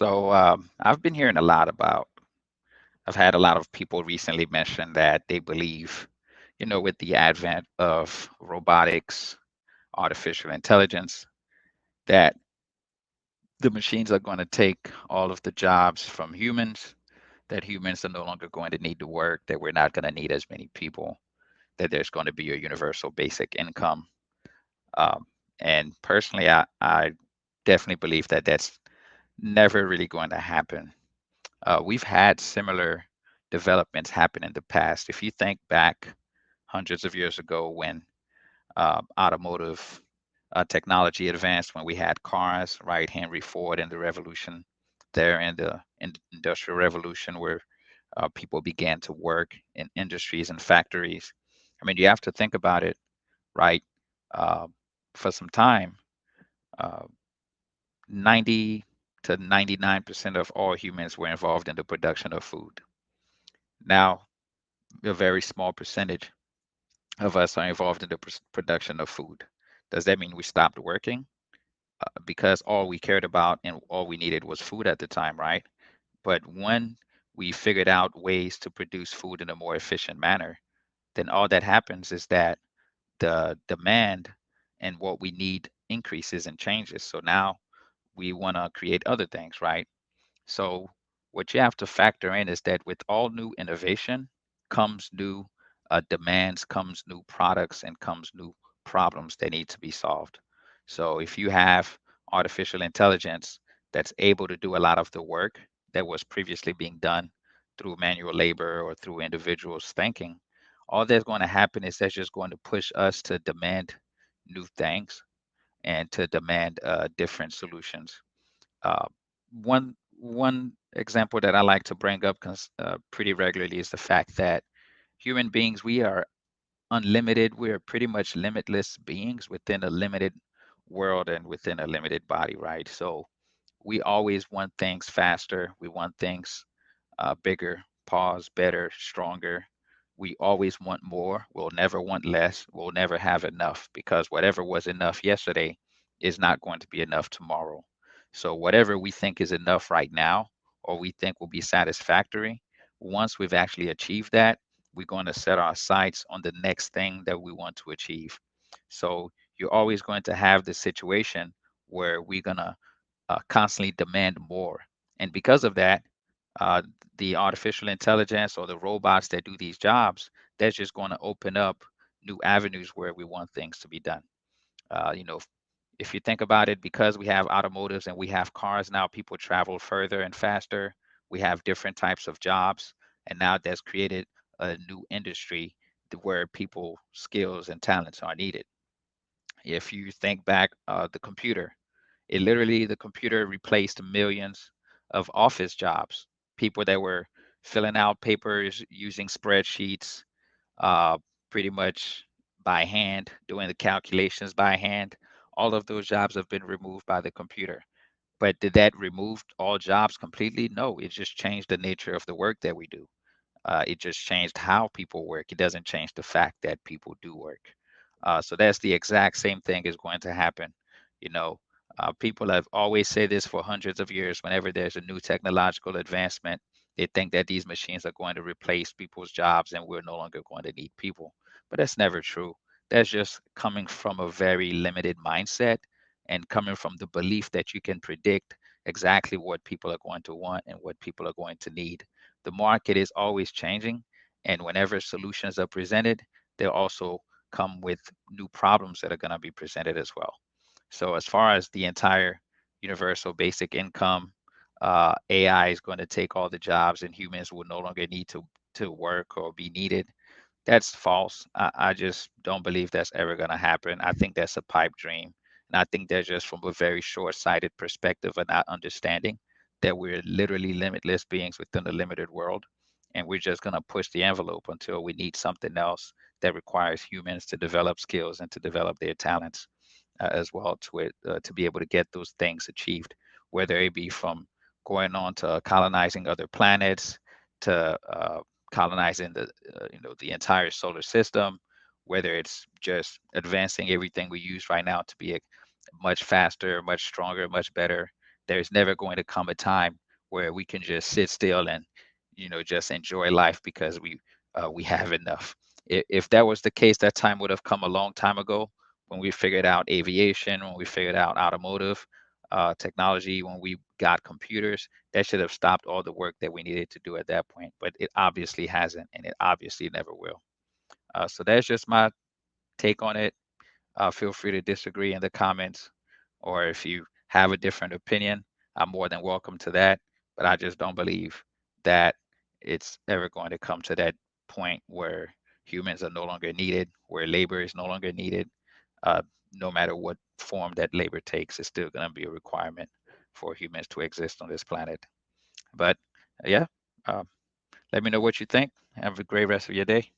I've been hearing a lot about, I've had a lot of people recently mention that they believe, with the advent of robotics, artificial intelligence, that the machines are going to take all of the jobs from humans, that humans are no longer going to need to work, that we're not going to need as many people, that there's going to be a universal basic income. Um, and personally, I definitely believe that that's never really going to happen. We've had similar developments happen in the past. If you think back hundreds of years ago when automotive technology advanced, when we had cars, right? Henry Ford and the revolution there in the Industrial Revolution, where people began to work in industries and factories. I mean, you have to think about it, right? Uh, for some time, uh, 90 to 99% of all humans were involved in the production of food. Now, a very small percentage of us are involved in the production of food. Does that mean we stopped working? Because all we cared about and all we needed was food at the time, right? But when we figured out ways to produce food in a more efficient manner, then all that happens is that the demand and what we need increases and changes. So now we want to create other things, right? So what you have to factor in is that with all new innovation comes new demands, comes new products, and comes new problems that need to be solved. So if you have artificial intelligence that's able to do a lot of the work that was previously being done through manual labor or through individuals thinking, all that's going to happen is that's just going to push us to demand new things and to demand different solutions. Uh, one example that I like to bring up pretty regularly is the fact that human beings, we are unlimited. We are pretty much limitless beings within a limited world and within a limited body, right? So we always want things faster. We want things bigger, pause, better, stronger. We always want more. We'll never want less. We'll never have enough because whatever was enough yesterday is not going to be enough tomorrow. So, whatever we think is enough right now or we think will be satisfactory, once we've actually achieved that, we're going to set our sights on the next thing that we want to achieve. So, you're always going to have the situation where we're going to constantly demand more. And because of that, uh, the artificial intelligence or the robots that do these jobs, that's just going to open up new avenues where we want things to be done. You know, if you think about it, because we have automotives and we have cars now, people travel further and faster. We have different types of jobs, and now that's created a new industry where people skills and talents are needed. If you think back, the computer, the computer replaced millions of office jobs. People that were filling out papers using spreadsheets, uh, pretty much by hand, doing the calculations by hand. All of those jobs have been removed by the computer. But did that remove all jobs completely? No, it just changed the nature of the work that we do. It just changed how people work. It doesn't change the fact that people do work. So that's the exact same thing is going to happen. You know, people have always said this for hundreds of years. Whenever there's a new technological advancement, they think that these machines are going to replace people's jobs and we're no longer going to need people. But that's never true. That's just coming from a very limited mindset and coming from the belief that you can predict exactly what people are going to want and what people are going to need. The market is always changing, and whenever solutions are presented, they also come with new problems that are going to be presented as well. So, as far as the entire universal basic income, AI is going to take all the jobs, and humans will no longer need to work or be needed. That's false. I just don't believe that's ever going to happen. I think that's a pipe dream. And I think that's just from a very short sighted perspective of not understanding that we're literally limitless beings within a limited world. And we're just going to push the envelope until we need something else that requires humans to develop skills and to develop their talents as well to be able to get those things achieved, whether it be from going on to colonizing other planets to colonizing the entire solar system, whether it's just advancing everything we use right now to be a much faster, much stronger, much better. there's never going to come a time where we can just sit still and, just enjoy life because we have enough. If that was the case, that time would have come a long time ago when we figured out aviation, when we figured out automotive technology, when we got computers. That should have stopped all the work that we needed to do at that point. But it obviously hasn't, and it obviously never will. So that's just my take on it. Feel free to disagree in the comments, or if you have a different opinion, I'm more than welcome to that. But I just don't believe that it's ever going to come to that point where humans are no longer needed, where labor is no longer needed. Uh, no matter what form that labor takes, it's still going to be a requirement for humans to exist on this planet. But yeah, uh, let me know what you think. Have a great rest of your day.